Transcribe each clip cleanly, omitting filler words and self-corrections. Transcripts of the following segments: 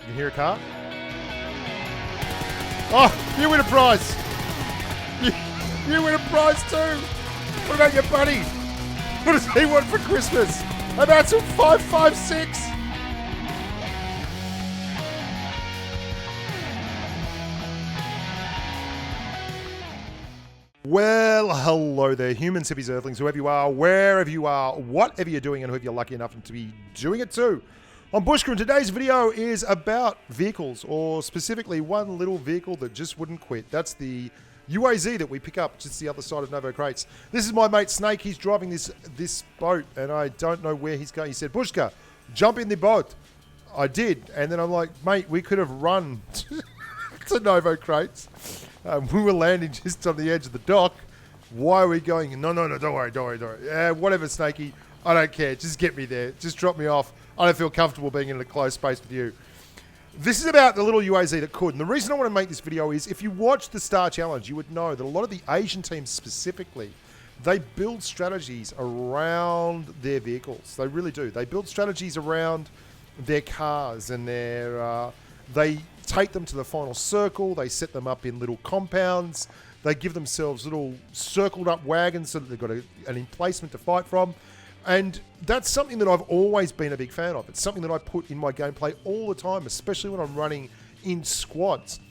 You can hear a car. Oh, you win a prize. You win a prize too. What about your buddy? What does he want for Christmas? About some 556. Well, hello there, humans, hippies, earthlings, whoever you are, wherever you are, whatever you're doing, and whoever you're lucky enough to be doing it to. I'm Bushka, and today's video is about vehicles, or specifically one little vehicle that just wouldn't quit. That's the UAZ that we pick up just the other side of Novo Crates. This is my mate Snake. He's driving this boat, and I don't know where he's going. He said, Bushka, jump in the boat. I did, and then I'm like, mate, we could have run to Novo Crates. We were landing just on the edge of the dock. Why are we going? No, don't worry. Whatever, Snakey. I don't care. Just get me there. Just drop me off. I don't feel comfortable being in a closed space with you. This is about the little UAZ that could. And the reason I want to make this video is if you watch the Star Challenge, you would know that a lot of the Asian teams specifically, they build strategies around their vehicles. They really do. They build strategies around their cars and they take them to the final circle. They set them up in little compounds. They give themselves little circled up wagons so that they've got an emplacement to fight from. And that's something that I've always been a big fan of. It's something that I put in my gameplay all the time, especially when I'm running in squads.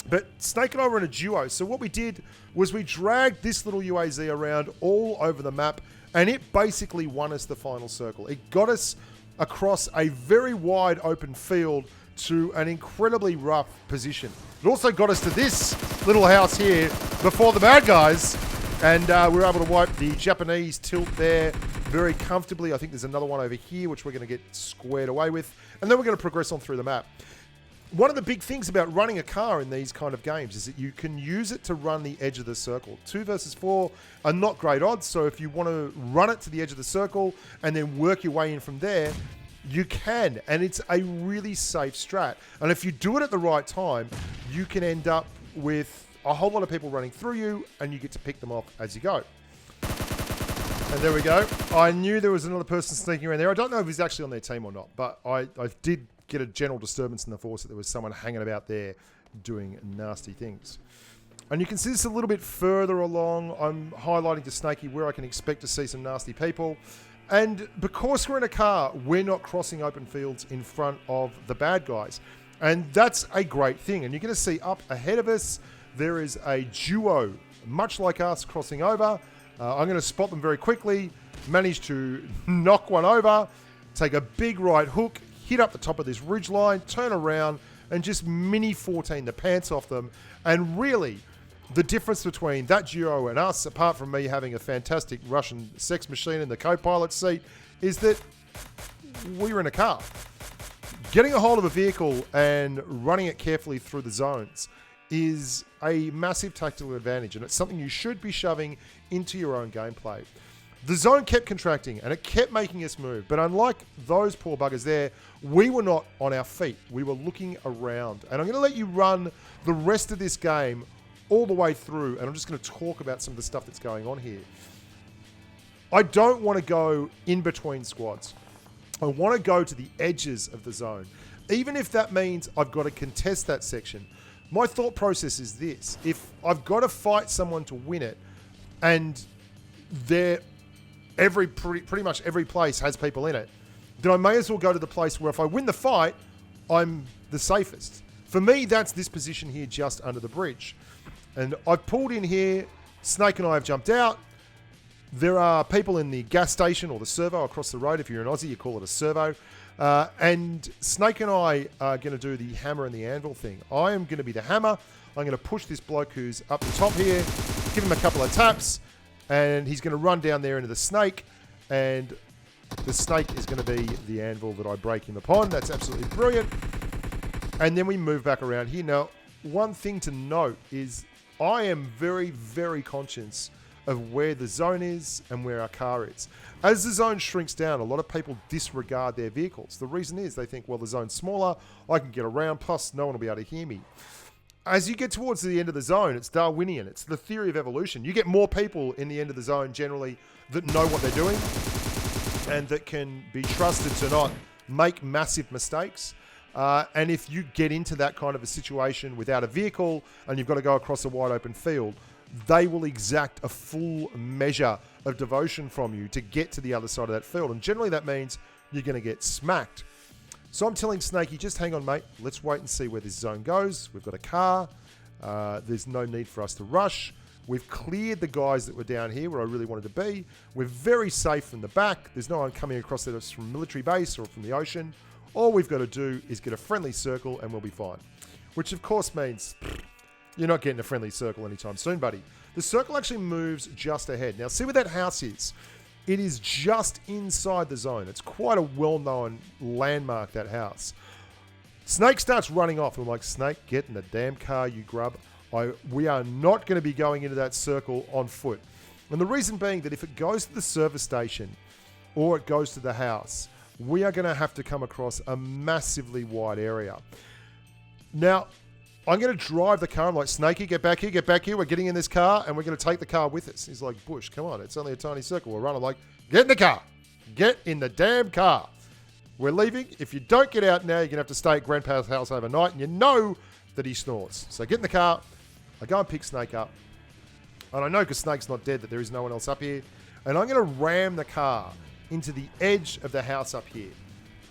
But Snake and I were in a duo. So what we did was we dragged this little UAZ around all over the map, and it basically won us the final circle. It got us across a very wide open field to an incredibly rough position. It also got us to this little house here before the bad guys, and we were able to wipe the Japanese tilt there very comfortably. I think there's another one over here which we're going to get squared away with, and then we're going to progress on through the map. One of the big things about running a car in these kind of games is that you can use it to run the edge of the circle. 2 versus 4 are not great odds, so if you want to run it to the edge of the circle and then work your way in from there, you can, and it's a really safe strat. And if you do it at the right time, you can end up with a whole lot of people running through you, and you get to pick them off as you go. And there we go. I knew there was another person sneaking around there. I don't know if he's actually on their team or not, but I did get a general disturbance in the force that there was someone hanging about there doing nasty things. And you can see this a little bit further along. I'm highlighting to Snakey where I can expect to see some nasty people. And because we're in a car, we're not crossing open fields in front of the bad guys. And that's a great thing. And you're going to see up ahead of us, there is a duo, much like us, crossing over. I'm going to spot them very quickly, manage to knock one over, take a big right hook, hit up the top of this ridge line, turn around, and just mini 14 the pants off them. And really, the difference between that duo and us, apart from me having a fantastic Russian sex machine in the co-pilot seat, is that we were in a car. Getting a hold of a vehicle and running it carefully through the zones is a massive tactical advantage, and it's something you should be shoving into your own gameplay. The zone kept contracting, and it kept making us move, but unlike those poor buggers there, we were not on our feet. We were looking around, and I'm going to let you run the rest of this game all the way through, and I'm just going to talk about some of the stuff that's going on here. I don't want to go in between squads. I want to go to the edges of the zone. Even if that means I've got to contest that section. My thought process is this: if I've got to fight someone to win it, and pretty much every place has people in it, then I may as well go to the place where if I win the fight, I'm the safest. For me, that's this position here just under the bridge. And I've pulled in here. Snake and I have jumped out. There are people in the gas station or the servo across the road. If you're an Aussie, you call it a servo. And Snake and I are going to do the hammer and the anvil thing. I am going to be the hammer. I'm going to push this bloke who's up the top here, give him a couple of taps, and he's going to run down there into the snake. And the snake is going to be the anvil that I break him upon. That's absolutely brilliant. And then we move back around here. Now, one thing to note is I am very, very conscious of where the zone is and where our car is. As the zone shrinks down, a lot of people disregard their vehicles. The reason is they think, well, the zone's smaller, I can get around, plus no one will be able to hear me. As you get towards the end of the zone, it's Darwinian. It's the theory of evolution. You get more people in the end of the zone generally that know what they're doing and that can be trusted to not make massive mistakes. And if you get into that kind of a situation without a vehicle and you've got to go across a wide open field, they will exact a full measure of devotion from you to get to the other side of that field. And generally that means you're going to get smacked. So I'm telling Snakey, just hang on, mate. Let's wait and see where this zone goes. We've got a car. There's no need for us to rush. We've cleared the guys that were down here where I really wanted to be. We're very safe from the back. There's no one coming across at us from military base or from the ocean. All we've got to do is get a friendly circle and we'll be fine. Which of course means you're not getting a friendly circle anytime soon, buddy. The circle actually moves just ahead. Now see where that house is. It is just inside the zone. It's quite a well-known landmark, that house. Snake starts running off. I'm like, Snake, get in the damn car, you grub. We are not going to be going into that circle on foot. And the reason being that if it goes to the service station or it goes to the house, we are going to have to come across a massively wide area. Now, I'm going to drive the car. I'm like, Snakey, get back here, get back here. We're getting in this car and we're going to take the car with us. He's like, Bush, come on. It's only a tiny circle. We'll run. I'm like, get in the car. Get in the damn car. We're leaving. If you don't get out now, you're going to have to stay at Grandpa's house overnight. And you know that he snores. So get in the car. I go and pick Snake up. And I know because Snake's not dead that there is no one else up here. And I'm going to ram the car into the edge of the house up here.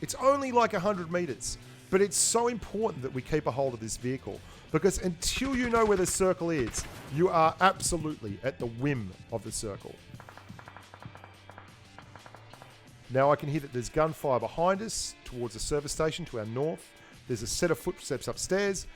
It's only like 100 meters. But it's so important that we keep a hold of this vehicle. Because until you know where the circle is, you are absolutely at the whim of the circle. Now I can hear that there's gunfire behind us towards the service station to our north. There's a set of footsteps upstairs.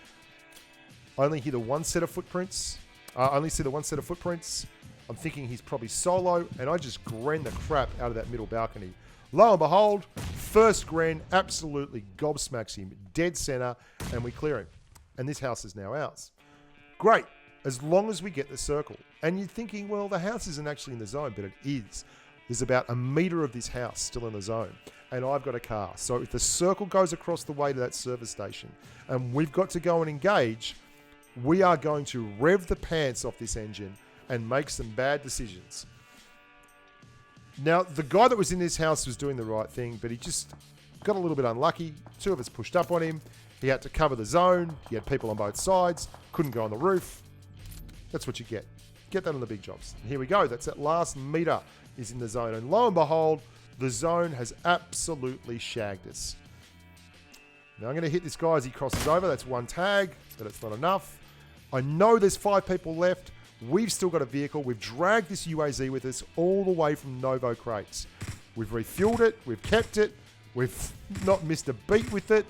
I only hear the one set of footprints. I only see the one set of footprints. I'm thinking he's probably solo, and I just gren the crap out of that middle balcony. Lo and behold, first gren absolutely gobsmacks him dead center, and we clear him. And this house is now ours. Great, as long as we get the circle. And you're thinking, well, the house isn't actually in the zone, but it is. There's about a meter of this house still in the zone. And I've got a car. So if the circle goes across the way to that service station, and we've got to go and engage, we are going to rev the pants off this engine and make some bad decisions. Now, the guy that was in this house was doing the right thing, but he just got a little bit unlucky. Two of us pushed up on him. He had to cover the zone. He had people on both sides. Couldn't go on the roof. That's what you get. Get that on the big jobs. And here we go. That's that last meter is in the zone. And lo and behold, the zone has absolutely shagged us. Now I'm going to hit this guy as he crosses over. That's one tag, but it's not enough. I know there's 5 people left. We've still got a vehicle. We've dragged this UAZ with us all the way from Novo crates. We've refueled it. We've kept it. We've not missed a beat with it.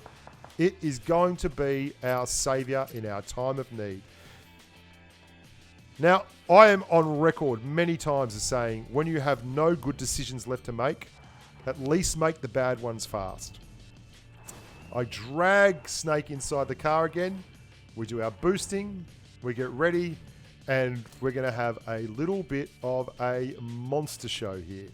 It is going to be our savior in our time of need. Now, I am on record many times as saying, when you have no good decisions left to make, at least make the bad ones fast. I drag Snake inside the car again. We do our boosting. We get ready. And we're going to have a little bit of a monster show here.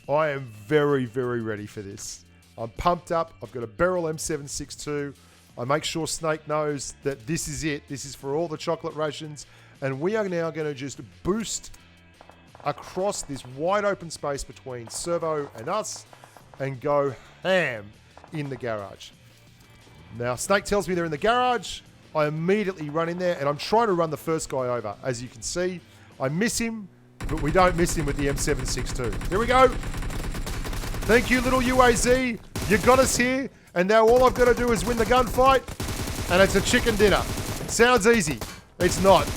I am very, very ready for this. I'm pumped up. I've got a Beryl M762. I make sure Snake knows that this is it. This is for all the chocolate rations. And we are now going to just boost across this wide open space between Servo and us and go ham in the garage. Now, Snake tells me they're in the garage. I immediately run in there and I'm trying to run the first guy over. As you can see, I miss him, but we don't miss him with the M762. Here we go. Thank you, little UAZ. You got us here. And now all I've got to do is win the gunfight. And it's a chicken dinner. Sounds easy. It's not.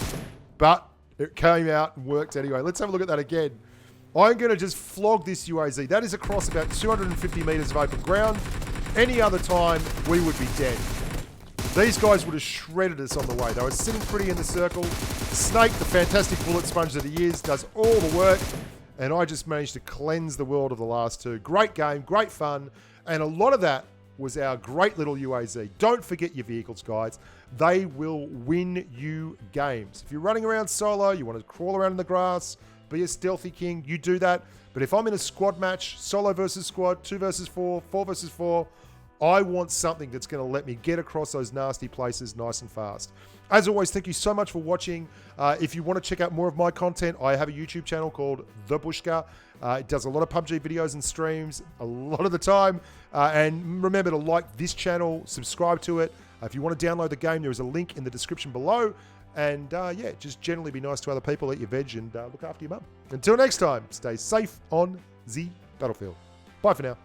But it came out and worked anyway. Let's have a look at that again. I'm going to just flog this UAZ. That is across about 250 meters of open ground. Any other time, we would be dead. These guys would have shredded us on the way. They were sitting pretty in the circle. Snake, the fantastic bullet sponge that he is, does all the work. And I just managed to cleanse the world of the last two. Great game, great fun. And a lot of that was our great little UAZ. Don't forget your vehicles, guys. They will win you games. If you're running around solo, you want to crawl around in the grass, be a stealthy king, you do that. But if I'm in a squad match, solo versus squad, 2 versus 4, 4 versus 4, I want something that's going to let me get across those nasty places nice and fast. As always, thank you so much for watching. If you want to check out more of my content, I have a YouTube channel called The Bushka. It does a lot of PUBG videos and streams a lot of the time. And remember to like this channel, subscribe to it. If you want to download the game, there is a link in the description below. And yeah, just generally be nice to other people, eat your veg, and look after your mum. Until next time, stay safe on the battlefield. Bye for now.